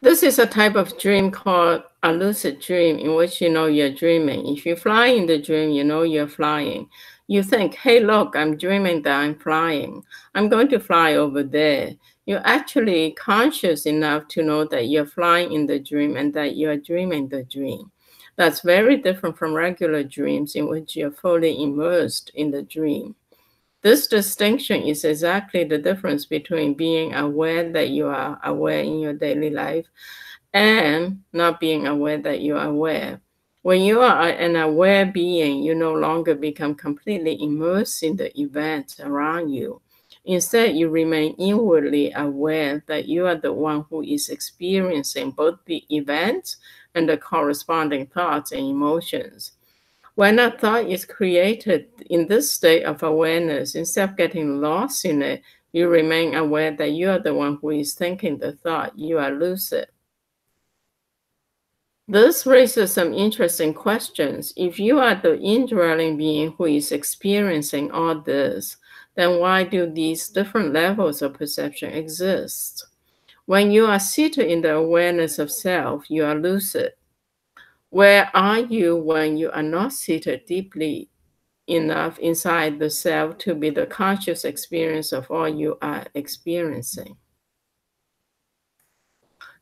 This is a type of dream called a lucid dream in which you know you're dreaming. If you fly in the dream, you know you're flying. You think, hey, look, I'm dreaming that I'm flying. I'm going to fly over there. You're actually conscious enough to know that you're flying in the dream and that you're dreaming the dream. That's very different from regular dreams in which you're fully immersed in the dream. This distinction is exactly the difference between being aware that you are aware in your daily life and not being aware that you are aware. When you are an aware being, you no longer become completely immersed in the events around you. Instead, you remain inwardly aware that you are the one who is experiencing both the events and the corresponding thoughts and emotions. When a thought is created in this state of awareness, instead of getting lost in it, you remain aware that you are the one who is thinking the thought. You are lucid. This raises some interesting questions. If you are the indwelling being who is experiencing all this, then why do these different levels of perception exist? When you are seated in the awareness of self, you are lucid. Where are you when you are not seated deeply enough inside the self to be the conscious experience of all you are experiencing?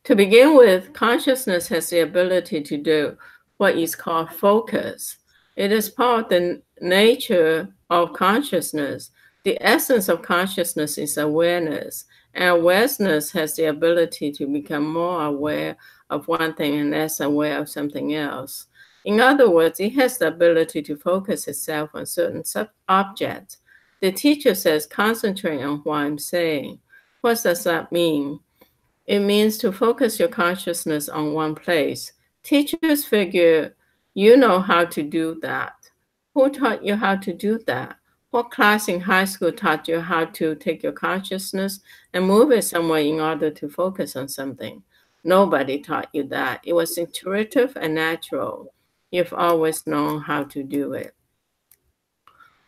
To begin with, consciousness has the ability to do what is called focus. It is part of the nature of consciousness. The essence of consciousness is awareness, and awareness has the ability to become more aware of one thing and less aware of something else. In other words, it has the ability to focus itself on certain objects. The teacher says, concentrate on what I'm saying. What does that mean? It means to focus your consciousness on one place. Teachers figure you know how to do that. Who taught you how to do that? What class in high school taught you how to take your consciousness and move it somewhere in order to focus on something? Nobody taught you that. It was intuitive and natural. You've always known how to do it.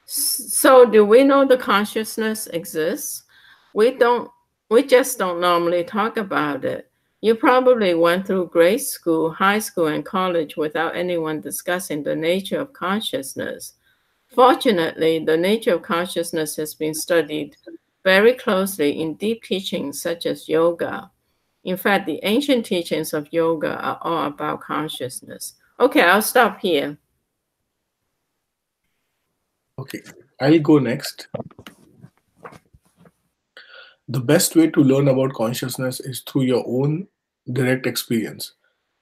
So, do we know the consciousness exists? We don't. We just don't normally talk about it. You probably went through grade school, high school, and college without anyone discussing the nature of consciousness. Fortunately, the nature of consciousness has been studied very closely in deep teachings such as yoga. In fact, the ancient teachings of yoga are all about consciousness. Okay, I'll stop here. Okay, I'll go next. The best way to learn about consciousness is through your own direct experience.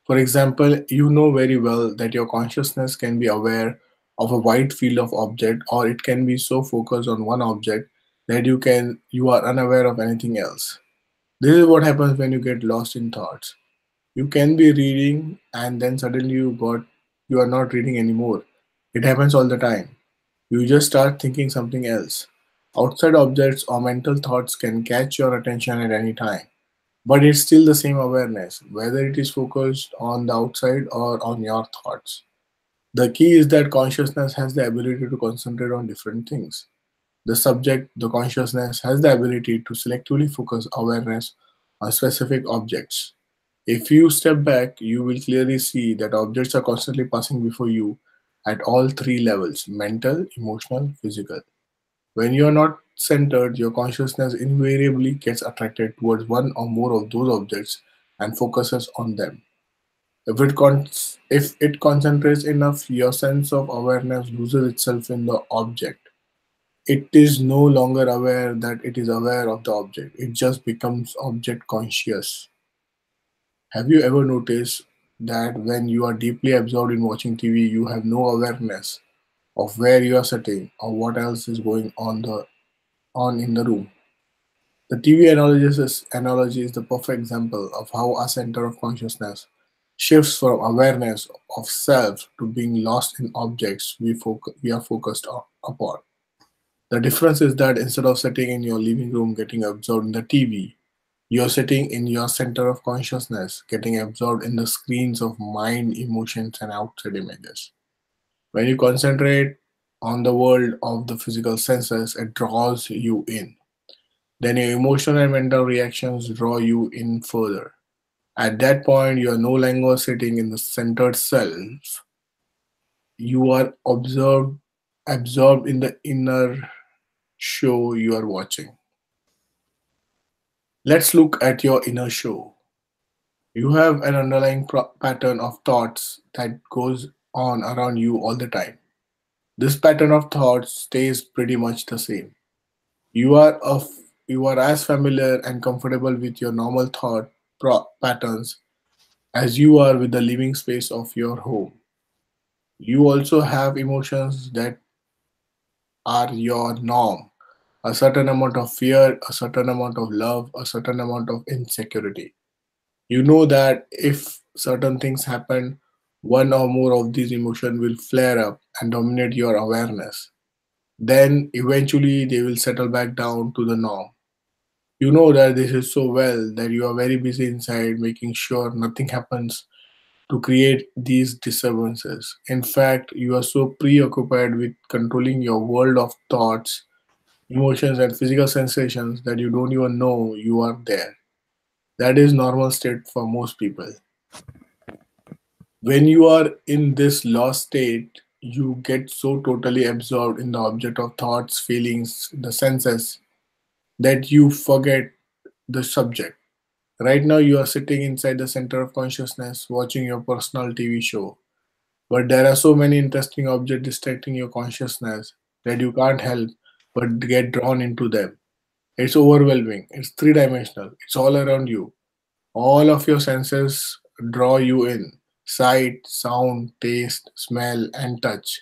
For example, you know very well that your consciousness can be aware of a wide field of object, or it can be so focused on one object that you are unaware of anything else. This is what happens when you get lost in thoughts. You can be reading and then suddenly you are not reading anymore. It happens all the time. You just start thinking something else. Outside objects or mental thoughts can catch your attention at any time, but it's still the same awareness, whether it is focused on the outside or on your thoughts. The key is that consciousness has the ability to concentrate on different things. The subject, the consciousness, has the ability to selectively focus awareness on specific objects. If you step back, you will clearly see that objects are constantly passing before you at all three levels: mental, emotional, physical. When you are not centered, your consciousness invariably gets attracted towards one or more of those objects and focuses on them. If it concentrates enough, your sense of awareness loses itself in the object. It is no longer aware that it is aware of the object, it just becomes object conscious. Have you ever noticed that when you are deeply absorbed in watching TV, you have no awareness of where you are sitting or what else is going on in the room? The TV analogy is the perfect example of how our center of consciousness shifts from awareness of self to being lost in objects we are focused upon. The difference is that instead of sitting in your living room getting absorbed in the TV, you're sitting in your center of consciousness, getting absorbed in the screens of mind, emotions, and outside images. When you concentrate on the world of the physical senses, it draws you in. Then your emotional and mental reactions draw you in further. At that point, you are no longer sitting in the centered self. You are absorbed in the inner show you are watching. Let's look at your inner show. You have an underlying pattern of thoughts that goes on around you all the time. This pattern of thoughts stays pretty much the same. You are of you are as familiar and comfortable with your normal thought patterns as you are with the living space of your home. You also have emotions that are your norm. A certain amount of fear, a certain amount of love, a certain amount of insecurity. You know that if certain things happen, one or more of these emotions will flare up and dominate your awareness. Then eventually they will settle back down to the norm. You know that this is so well that you are very busy inside making sure nothing happens to create these disturbances. In fact, you are so preoccupied with controlling your world of thoughts, emotions, and physical sensations that you don't even know you are there. That is normal state for most people. When you are in this lost state, you get so totally absorbed in the object of thoughts, feelings, the senses that you forget the subject. Right now, you are sitting inside the center of consciousness watching your personal TV show. But there are so many interesting objects distracting your consciousness that you can't help but get drawn into them. It's overwhelming, it's three dimensional, it's all around you. All of your senses draw you in: sight, sound, taste, smell, and touch,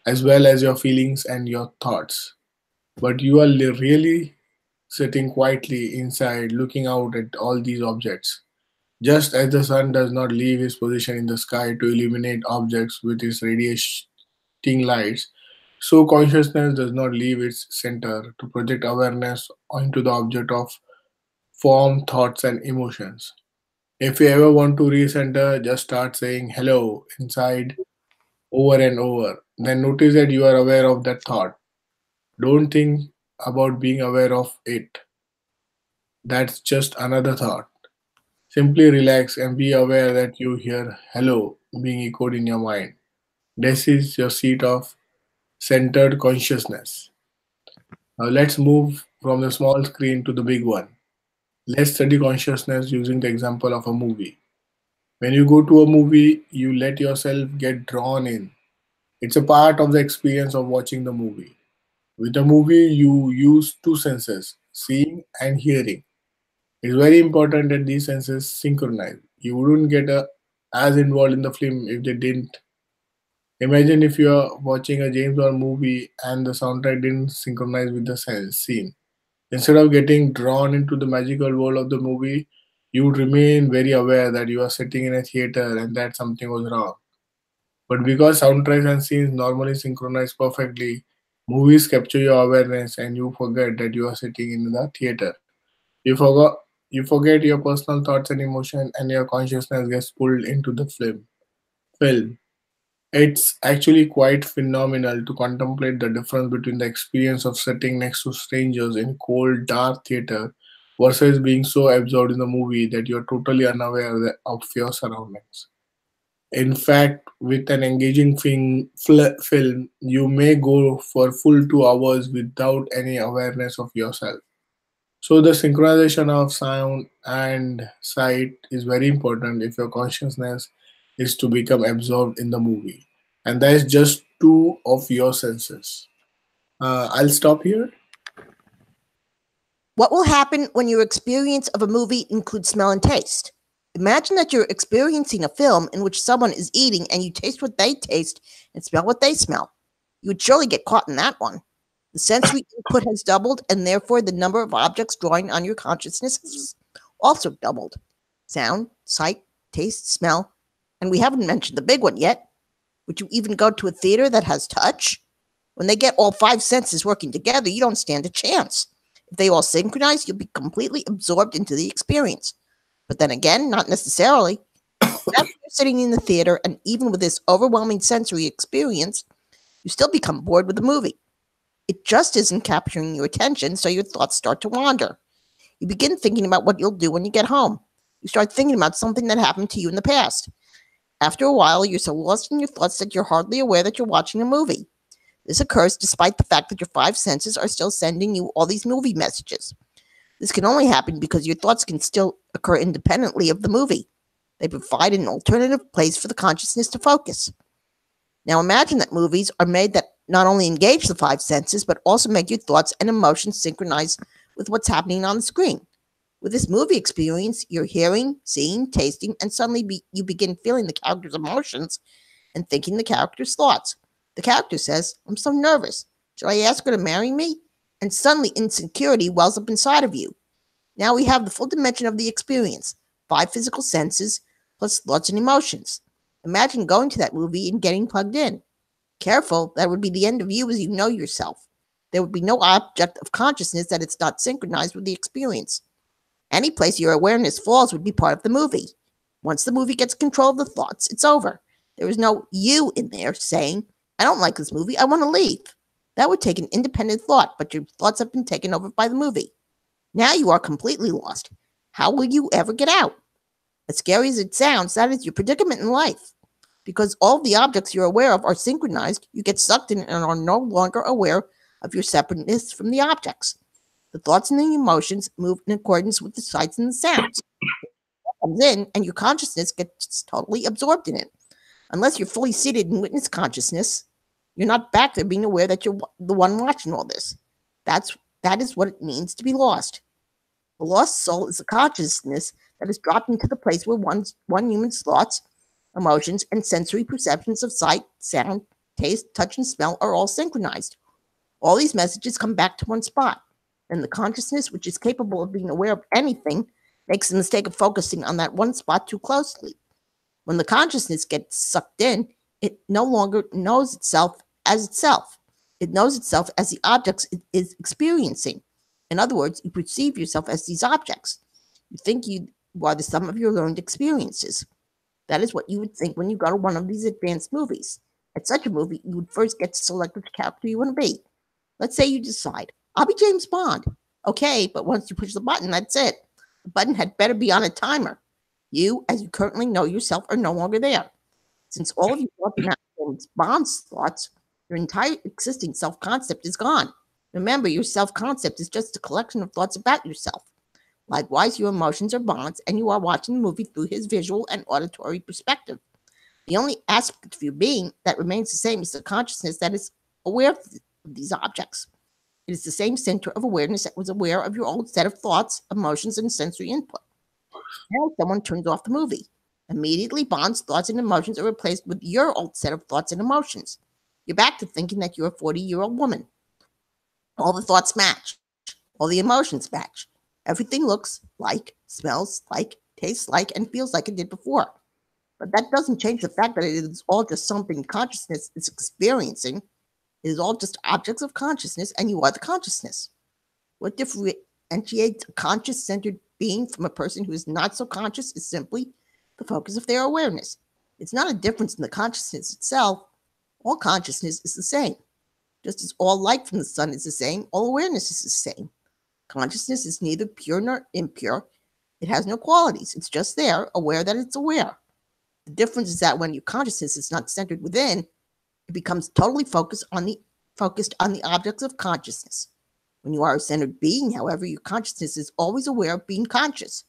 as well as your feelings and your thoughts. But you are really sitting quietly inside looking out at all these objects. Just as the sun does not leave his position in the sky to illuminate objects with its radiating lights, so consciousness does not leave its center to project awareness onto the object of form, thoughts, and emotions. If you ever want to recenter, just start saying hello inside over and over. Then notice that you are aware of that thought. Don't think about being aware of it. That's just another thought. Simply relax and be aware that you hear hello being echoed in your mind. This is your seat of centered consciousness. Now let's move from the small screen to the big one. Let's study consciousness using the example of a movie. When you go to a movie, you let yourself get drawn in. It's a part of the experience of watching the movie. With a movie, you use two senses, seeing and hearing. It's very important that these senses synchronize. You wouldn't get as involved in the film if they didn't. Imagine if you are watching a James Bond movie and the soundtrack didn't synchronize with the scene. Instead of getting drawn into the magical world of the movie, you would remain very aware that you are sitting in a theater and that something was wrong. But because soundtracks and scenes normally synchronize perfectly, movies capture your awareness and you forget that you are sitting in the theater. You forgot you forget your personal thoughts and emotion and your consciousness gets pulled into the film. It's actually quite phenomenal to contemplate the difference between the experience of sitting next to strangers in cold, dark theater versus being so absorbed in the movie that you're totally unaware of your surroundings. In fact, with an engaging film, you may go for full 2 hours without any awareness of yourself. So, the synchronization of sound and sight is very important if your consciousness is to become absorbed in the movie. And that is just two of your senses. I'll stop here. What will happen when your experience of a movie includes smell and taste? Imagine that you're experiencing a film in which someone is eating and you taste what they taste and smell what they smell. You would surely get caught in that one. The sensory input has doubled, and therefore the number of objects drawing on your consciousness has also doubled. Sound, sight, taste, smell, and we haven't mentioned the big one yet. Would you even go to a theater that has touch? When they get all five senses working together, you don't stand a chance. If they all synchronize, you'll be completely absorbed into the experience. But then again, not necessarily. After you're sitting in the theater, and even with this overwhelming sensory experience, you still become bored with the movie. It just isn't capturing your attention, so your thoughts start to wander. You begin thinking about what you'll do when you get home. You start thinking about something that happened to you in the past. After a while, you're so lost in your thoughts that you're hardly aware that you're watching a movie. This occurs despite the fact that your five senses are still sending you all these movie messages. This can only happen because your thoughts can still occur independently of the movie. They provide an alternative place for the consciousness to focus. Now imagine that movies are made that not only engage the five senses, but also make your thoughts and emotions synchronize with what's happening on the screen. With this movie experience, you're hearing, seeing, tasting, and suddenly you begin feeling the character's emotions and thinking the character's thoughts. The character says, "I'm so nervous. Should I ask her to marry me?" And suddenly insecurity wells up inside of you. Now we have the full dimension of the experience, five physical senses, plus thoughts and emotions. Imagine going to that movie and getting plugged in. Careful, that would be the end of you as you know yourself. There would be no object of consciousness that it's not synchronized with the experience. Any place your awareness falls would be part of the movie. Once the movie gets control of the thoughts, it's over. There is no you in there saying, "I don't like this movie, I want to leave." That would take an independent thought, but your thoughts have been taken over by the movie. Now you are completely lost. How will you ever get out? As scary as it sounds, that is your predicament in life. Because all the objects you're aware of are synchronized, you get sucked in and are no longer aware of your separateness from the objects. The thoughts and the emotions move in accordance with the sights and the sounds. It comes in, and your consciousness gets totally absorbed in it. Unless you're fully seated in witness consciousness, you're not back there being aware that you're the one watching all this. That is what it means to be lost. The lost soul is a consciousness that is dropped into the place where one human's thoughts, emotions, and sensory perceptions of sight, sound, taste, touch, and smell are all synchronized. All these messages come back to one spot, and the consciousness, which is capable of being aware of anything, makes the mistake of focusing on that one spot too closely. When the consciousness gets sucked in, it no longer knows itself as itself. It knows itself as the objects it is experiencing. In other words, you perceive yourself as these objects. You think you are the sum of your learned experiences. That is what you would think when you go to one of these advanced movies. At such a movie, you would first get to select which character you want to be. Let's say you decide, "I'll be James Bond." Okay, but once you push the button, that's it. The button had better be on a timer. You, as you currently know yourself, are no longer there. Since all of your thoughts are not James Bond's thoughts, your entire existing self-concept is gone. Remember, your self-concept is just a collection of thoughts about yourself. Likewise, your emotions are Bond's, and you are watching the movie through his visual and auditory perspective. The only aspect of your being that remains the same is the consciousness that is aware of these objects. It is the same center of awareness that was aware of your old set of thoughts, emotions, and sensory input. Now someone turns off the movie. Immediately, Bond's thoughts and emotions are replaced with your old set of thoughts and emotions. You're back to thinking that you're a 40-year-old woman. All the thoughts match. All the emotions match. Everything looks like, smells like, tastes like, and feels like it did before. But that doesn't change the fact that it is all just something consciousness is experiencing. It is all just objects of consciousness, and you are the consciousness. What differentiates a conscious-centered being from a person who is not so conscious is simply the focus of their awareness. It's not a difference in the consciousness itself. All consciousness is the same. Just as all light from the sun is the same, all awareness is the same. Consciousness is neither pure nor impure. It has no qualities. It's just there, aware that it's aware. The difference is that when your consciousness is not centered within, it becomes totally focused on the objects of consciousness. When you are a centered being, however, your consciousness is always aware of being conscious.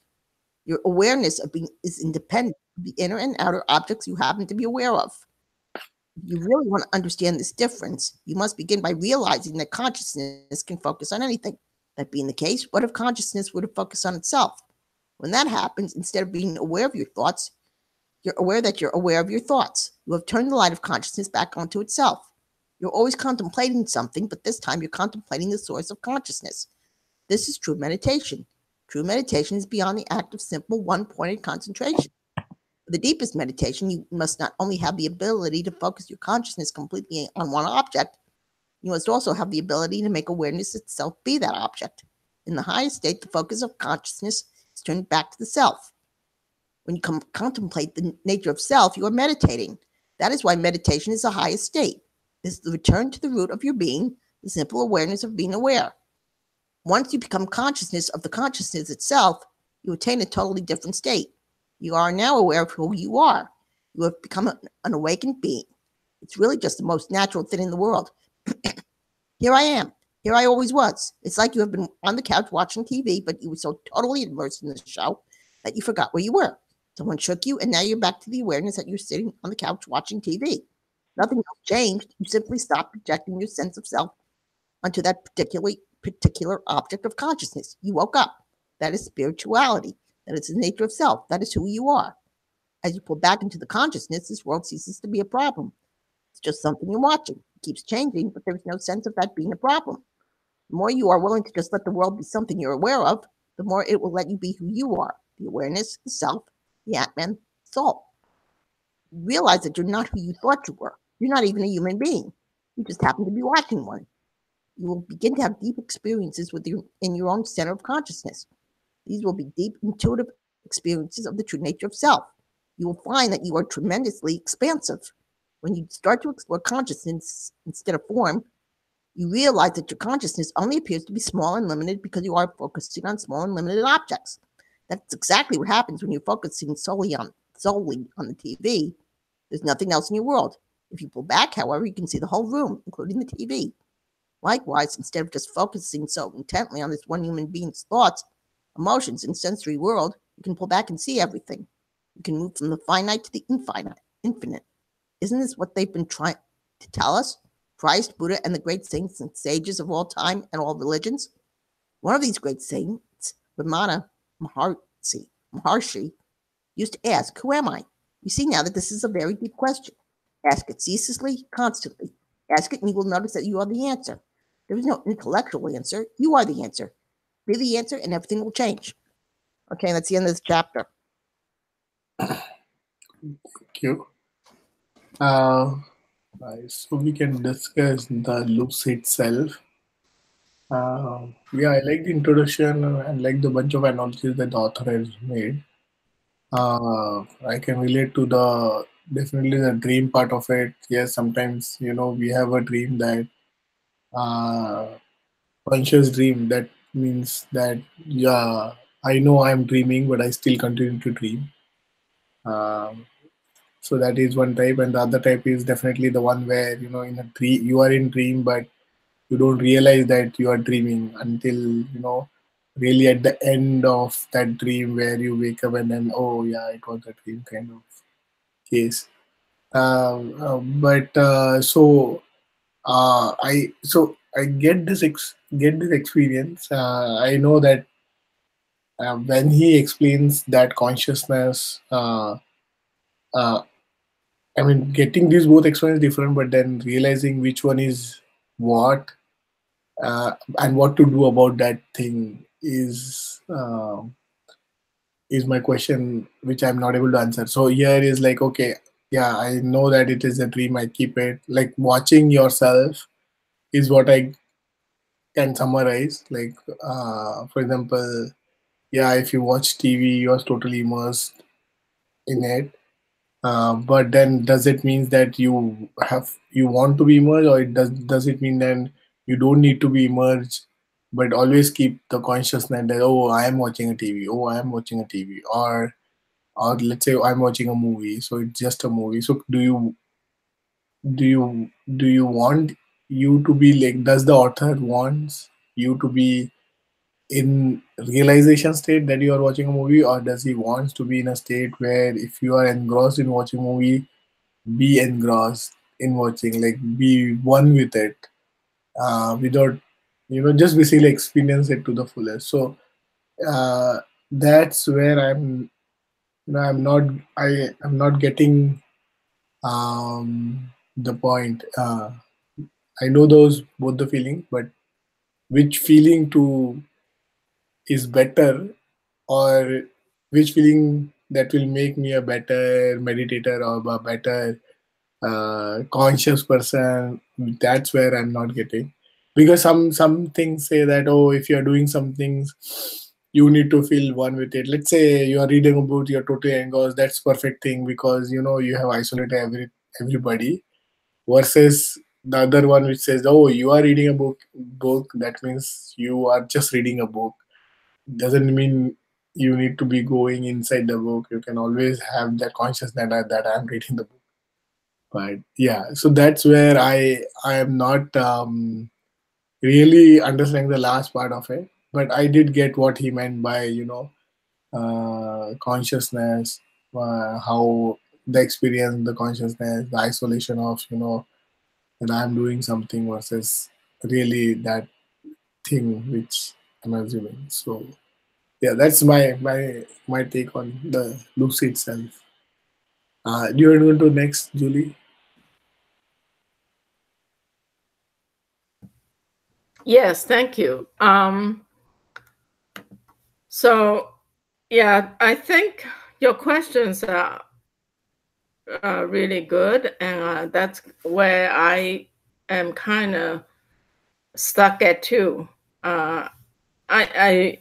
Your awareness of being is independent of the inner and outer objects you happen to be aware of. If you really want to understand this difference, you must begin by realizing that consciousness can focus on anything. That being the case, what if consciousness were to focus on itself? When that happens, instead of being aware of your thoughts, you're aware that you're aware of your thoughts. You have turned the light of consciousness back onto itself. You're always contemplating something, but this time you're contemplating the source of consciousness. This is true meditation. True meditation is beyond the act of simple one-pointed concentration. For the deepest meditation, you must not only have the ability to focus your consciousness completely on one object, you must also have the ability to make awareness itself be that object. In the highest state, the focus of consciousness is turned back to the self. When you contemplate the nature of self, you are meditating. That is why meditation is the highest state. It is the return to the root of your being, the simple awareness of being aware. Once you become consciousness of the consciousness itself, you attain a totally different state. You are now aware of who you are. You have become an awakened being. It's really just the most natural thing in the world. Here I am. Here I always was. It's like you have been on the couch watching TV, but you were so totally immersed in the show that you forgot where you were. Someone shook you, and now you're back to the awareness that you're sitting on the couch watching TV. Nothing else changed. You simply stopped projecting your sense of self onto that particular object of consciousness. You woke up. That is spirituality. That is the nature of self. That is who you are. As you pull back into the consciousness, this world ceases to be a problem. It's just something you're watching. It keeps changing, but there's no sense of that being a problem. The more you are willing to just let the world be something you're aware of, the more it will let you be who you are, the awareness, the self, the Atman, soul. You realize that you're not who you thought you were. You're not even a human being. You just happen to be watching one. You will begin to have deep experiences in your own center of consciousness. These will be deep, intuitive experiences of the true nature of self. You will find that you are tremendously expansive. When you start to explore consciousness instead of form, you realize that your consciousness only appears to be small and limited because you are focusing on small and limited objects. That's exactly what happens when you're focusing solely on the TV. There's nothing else in your world. If you pull back, however, you can see the whole room, including the TV. Likewise, instead of just focusing so intently on this one human being's thoughts, emotions, and sensory world, you can pull back and see everything. You can move from the finite to the infinite. Isn't this what they've been trying to tell us? Christ, Buddha, and the great saints and sages of all time and all religions? One of these great saints, Ramana Maharshi, used to ask, "Who am I?" You see now that this is a very deep question. Ask it ceaselessly, constantly. Ask it and you will notice that you are the answer. There is no intellectual answer. You are the answer. Be the answer and everything will change. Okay, that's the end of this chapter. Thank you. So we can discuss the looks itself. Yeah, I like the introduction and like the bunch of analogies that the author has made. I can relate to the definitely the dream part of it. Yes, sometimes we have a dream that conscious dream. That means that yeah, I know I'm dreaming, but I still continue to dream. Um, so that is one type, and the other type is definitely the one where in a dream you are in dream, but you don't realize that you are dreaming until really at the end of that dream where you wake up and then oh yeah, it was a dream kind of case. But I get this experience. I know that when he explains that consciousness, uh, I mean, getting these both explains different, but then realizing which one is what and what to do about that thing is my question, which I'm not able to answer. So here is like, okay, yeah, I know that it is a dream. I keep it like watching yourself is what I can summarize. Like, for example, yeah, if you watch TV, you are totally immersed in it. But then, does it mean that you want to be immersed, or does it mean then you don't need to be immersed, but always keep the consciousness that oh, I am watching a TV, oh, I am watching a TV, or let's say I'm watching a movie, so it's just a movie. So do you want you to be like? Does the author wants you to be in realization state that you are watching a movie, or does he wants to be in a state where if you are engrossed in watching a movie, be engrossed in watching, like be one with it, without just basically experience it to the fullest. So uh, that's where I'm not getting the point. I know those both the feeling, but which feeling to is better, or which feeling that will make me a better meditator or a better conscious person, that's where I'm not getting. Because some things say that oh, if you're doing some things, you need to feel one with it. Let's say you are reading a book, you're totally engrossed, that's perfect thing because you have isolated everybody, versus the other one which says, "Oh, you are reading a book. That means you are just reading a book. Doesn't mean you need to be going inside the book. You can always have that consciousness that I'm reading the book." But yeah, so that's where I am not really understanding the last part of it. But I did get what he meant by consciousness, how the experience, the consciousness, the isolation of that I'm doing something versus really that thing which I'm assuming. So yeah, that's my take on the lucid self. Do you want to go to next, Julie? Yes, thank you. So yeah, I think your questions are really good, and that's where I am kind of stuck at too. Uh, I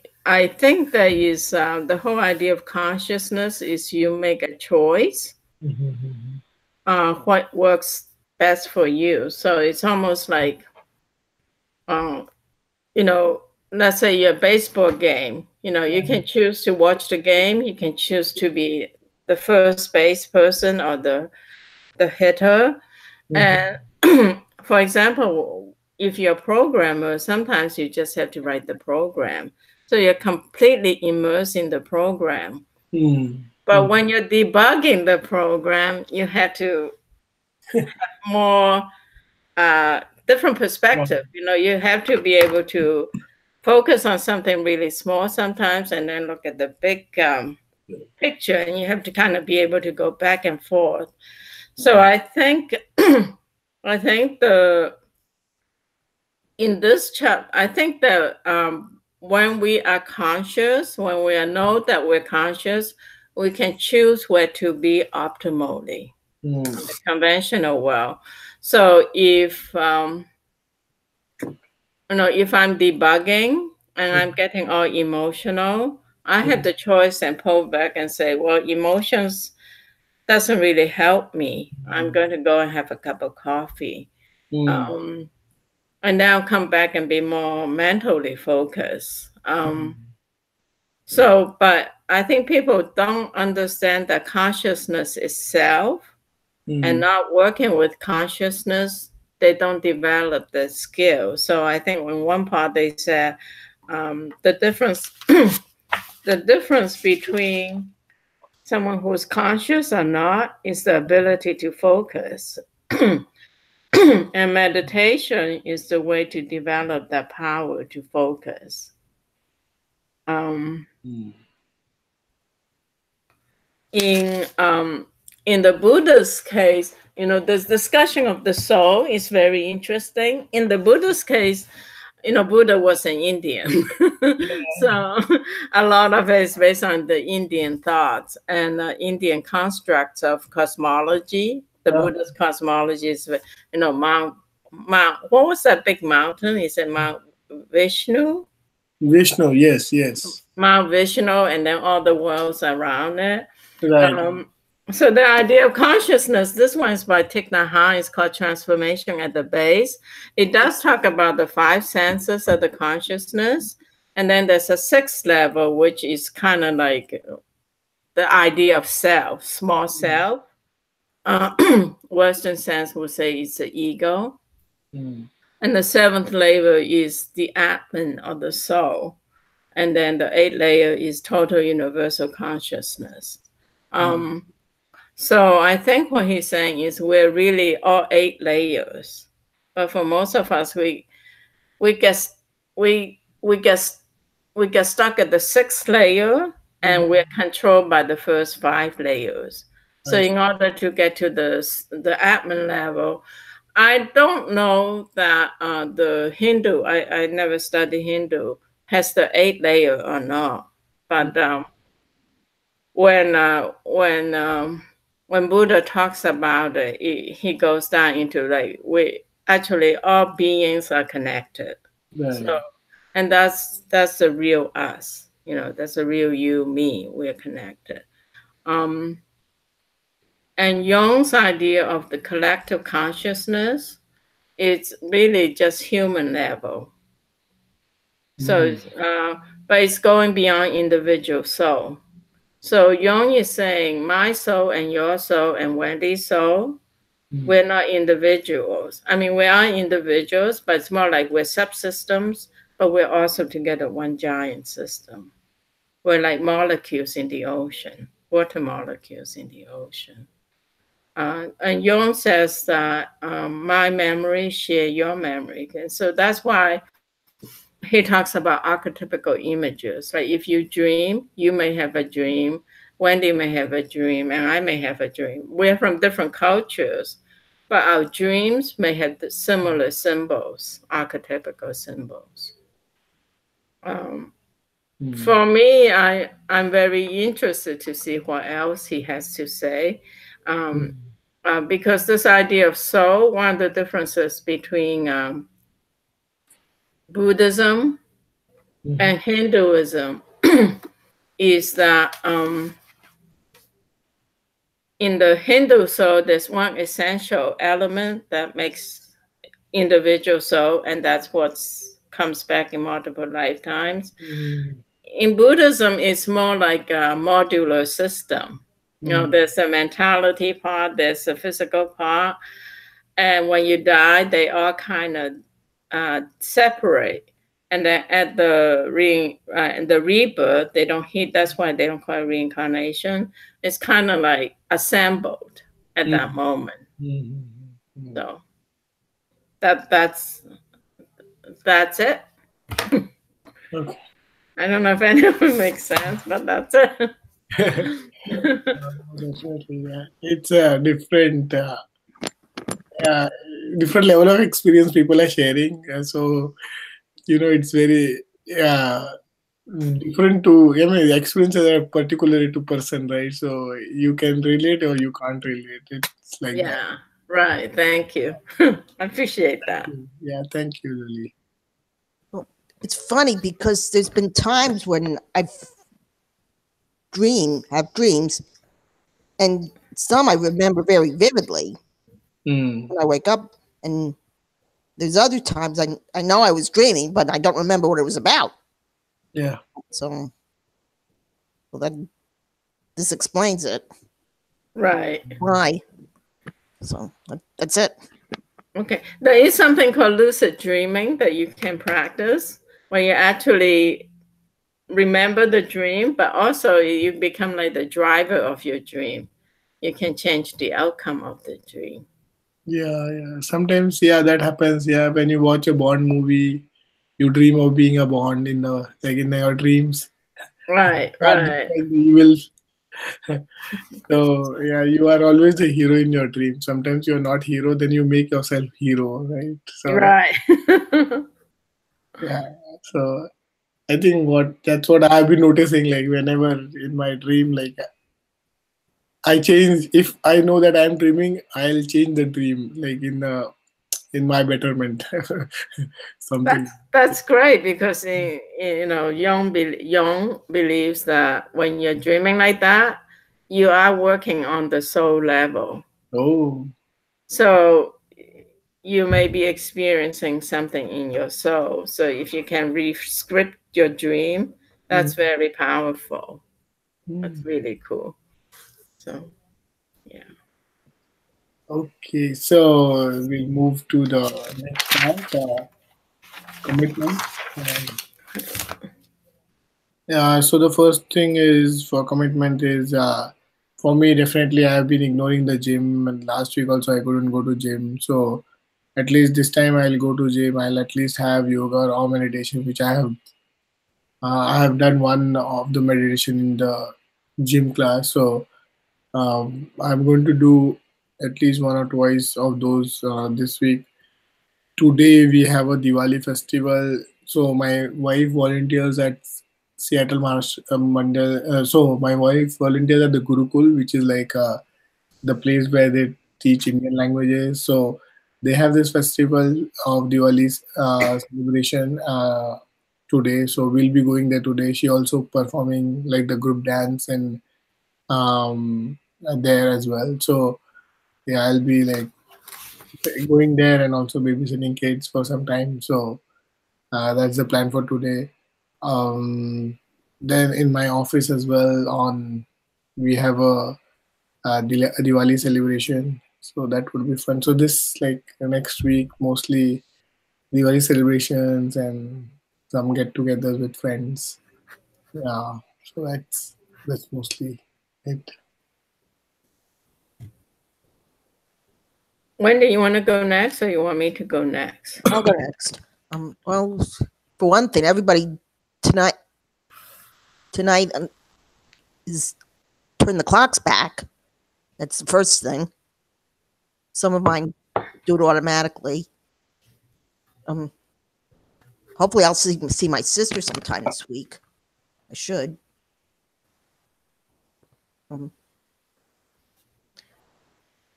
think there is the whole idea of consciousness is you make a choice Mm-hmm. what works best for you. So it's almost like um, you know, let's say your baseball game. You can choose to watch the game. You can choose to be the first base person or the hitter. And for example, if you're a programmer, sometimes you just have to write the program. So you're completely immersed in the program. But when you're debugging the program, you have to more different perspective. You have to be able to focus on something really small sometimes and then look at the big picture, and you have to kind of be able to go back and forth. So I think I think the in this chapter, I think that when we are conscious, when we know that we're conscious, we can choose where to be optimally, the conventional well. So if if I'm debugging and I'm getting all emotional, I have the choice and pull back and say, well, emotions doesn't really help me. I'm going to go and have a cup of coffee. And now come back and be more mentally focused. But I think people don't understand that consciousness itself and not working with consciousness, they don't develop the skill. So I think in one part they said the difference the difference between someone who's conscious or not is the ability to focus. And meditation is the way to develop that power to focus. In the Buddha's case, this discussion of the soul is very interesting. In the Buddha's case, Buddha was an Indian. So a lot of it is based on the Indian thoughts and Indian constructs of cosmology. The Buddha's cosmology is, Mount, what was that big mountain? Is it Mount Vishnu? Vishnu, yes. Mount Vishnu, and then all the worlds around it. Right. So the idea of consciousness, this one is by Thich Nhat Hanh, it's called Transformation at the Base. It does talk about the 5 senses of the consciousness. And then there's a 6th level, which is kind of like the idea of self, small self. Western sense would say it's the ego. And the 7th layer is the Atman or the soul. And then the 8th layer is total universal consciousness. So I think what he's saying is we're really all 8 layers, but for most of us, we get stuck at the 6th layer, and we're controlled by the first 5 layers. So in order to get to the Atman level, I don't know that the Hindu, I never studied Hindu, has the 8th layer or not, but when Buddha talks about it, he goes down into like all beings are connected. Right. So, and that's the real us. That's the real you, me. We're connected. And Jung's idea of the collective consciousness It's really just human level. So, Mm. but it's going beyond individual soul. So Jung is saying my soul and your soul and Wendy's soul, Mm. we're not individuals. I mean, we are individuals, but it's more like we're subsystems, but we're also together one giant system. We're like molecules in the ocean, water molecules in the ocean. And Jung says that my memory share your memory. And so that's why he talks about archetypical images. Like if you dream, you may have a dream, Wendy may have a dream, and I may have a dream. We're from different cultures, but our dreams may have the similar symbols, archetypical symbols. Um, Mm. for me, I'm very interested to see what else he has to say. Um, Mm. because this idea of soul, one of the differences between Buddhism Mhm. and Hinduism is that in the Hindu soul, there's one essential element that makes individual soul, and that's what comes back in multiple lifetimes. Mm. In Buddhism, it's more like a modular system. Mm. There's a mentality part, there's a physical part, and when you die, they all kind of separate. And then at the rebirth, they don't hit. That's why they don't call it reincarnation. It's kind of like assembled at that Mm. moment. Mm. Mm. So that's it. Okay. I don't know if any of it makes sense, but that's it. Definitely, yeah. It's a uh, different level of experience people are sharing. So it's very different to the experiences are particular to person, right? So you can relate or you can't relate. It's like that. Yeah, right. Thank you. I appreciate that. Yeah, thank you, Lily. Well, it's funny because there's been times when have dreams, and some I remember very vividly Mm. when I wake up, and there's other times I know I was dreaming, but I don't remember what it was about. Yeah. So, well, then this explains it. Right. Why? So that's it. Okay. There is something called lucid dreaming that you can practice where you actually remember the dream, but also you become like the driver of your dream. You can change the outcome of the dream. Yeah, yeah. Sometimes, yeah, that happens. Yeah, when you watch a Bond movie, you dream of being a Bond in your dreams. Right, Are right, different evils. So yeah, you are always the hero in your dream. Sometimes you're not hero, then you make yourself hero, right? So right. yeah. So I think that's what I've been noticing. Like whenever in my dream, like I change. If I know that I'm dreaming, I'll change the dream. Like in my betterment, something. That's great because Jung believes that when you're dreaming like that, you are working on the soul level. Oh. So you may be experiencing something in your soul. So if you can re-script your dream, that's very powerful. That's Mm. really cool. So yeah. Okay, so we'll move to the next part, commitment. So the first thing is for commitment is for me definitely I have been ignoring the gym, and last week also I couldn't go to gym. So at least this time I'll go to gym. I'll at least have yoga or meditation, which I have done one of the meditation in the gym class. So I'm going to do at least one or twice of those this week. Today we have a Diwali festival. So my wife volunteers at Seattle Maharashtra Mandal. So my wife volunteers at the Gurukul, which is like the place where they teach Indian languages. So they have this festival of Diwali's celebration today. So we'll be going there today. She also performing like the group dance and there as well. So yeah, I'll be like going there and also babysitting kids for some time. So that's the plan for today. Um, then in my office as well, on we have a Diwali celebration, so that would be fun. So this like next week mostly Diwali celebrations and some get-togethers with friends. Yeah, so that's mostly it. When do you want to go next, or you want me to go next? I'll go next. Well, for one thing, everybody tonight is turn the clocks back. That's the first thing. Some of mine do it automatically. Hopefully, I'll see my sister sometime this week. I should. And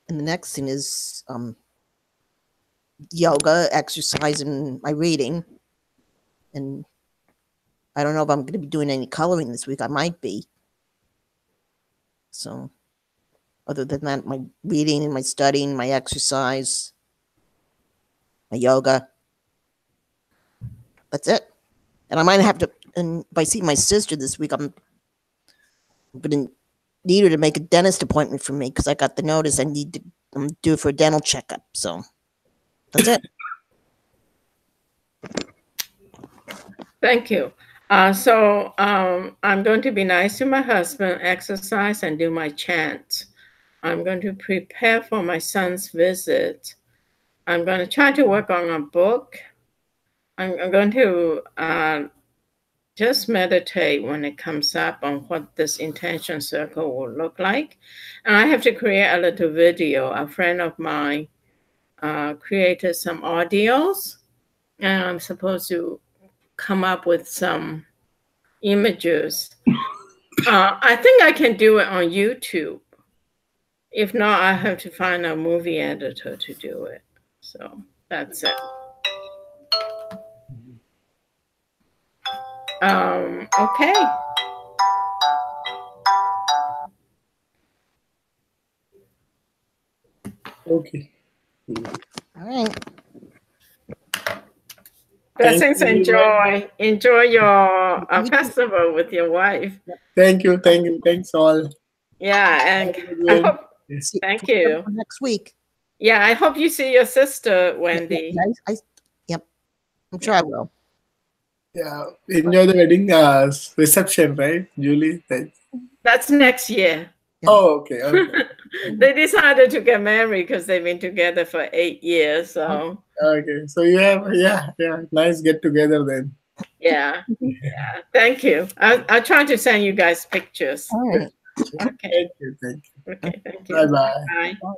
the next thing is yoga, exercise, and my reading. And I don't know if I'm going to be doing any coloring this week. I might be. So, other than that, my reading and my studying, my exercise, my yoga. That's it. And I might have to. And if I see my sister this week, I'm going to need her to make a dentist appointment for me because I got the notice I need to do it for a dental checkup. So, that's it. Thank you. So I'm going to be nice to my husband, exercise, and do my chant. I'm going to prepare for my son's visit. I'm going to try to work on a book. I'm going to just meditate when it comes up on what this intention circle will look like. And I have to create a little video. A friend of mine created some audios, and I'm supposed to come up with some images. I think I can do it on YouTube. If not, I have to find a movie editor to do it. So that's it. Okay. Okay. All right. Blessings and joy. Enjoy your festival with your wife. Thank you. Thanks all. Yeah, and I hope, thank you. Next week. Yeah, I hope you see your sister, Wendy. Yep. I'm sure I will. Yeah. Enjoy the wedding reception, right, Julie? That's next year. Oh, okay. They decided to get married because they've been together for 8 years. So okay. So you have nice get together then. Yeah. Thank you. I'll try to send you guys pictures. All right. Okay. Thank you. Okay. Thank you. Bye-bye. Bye.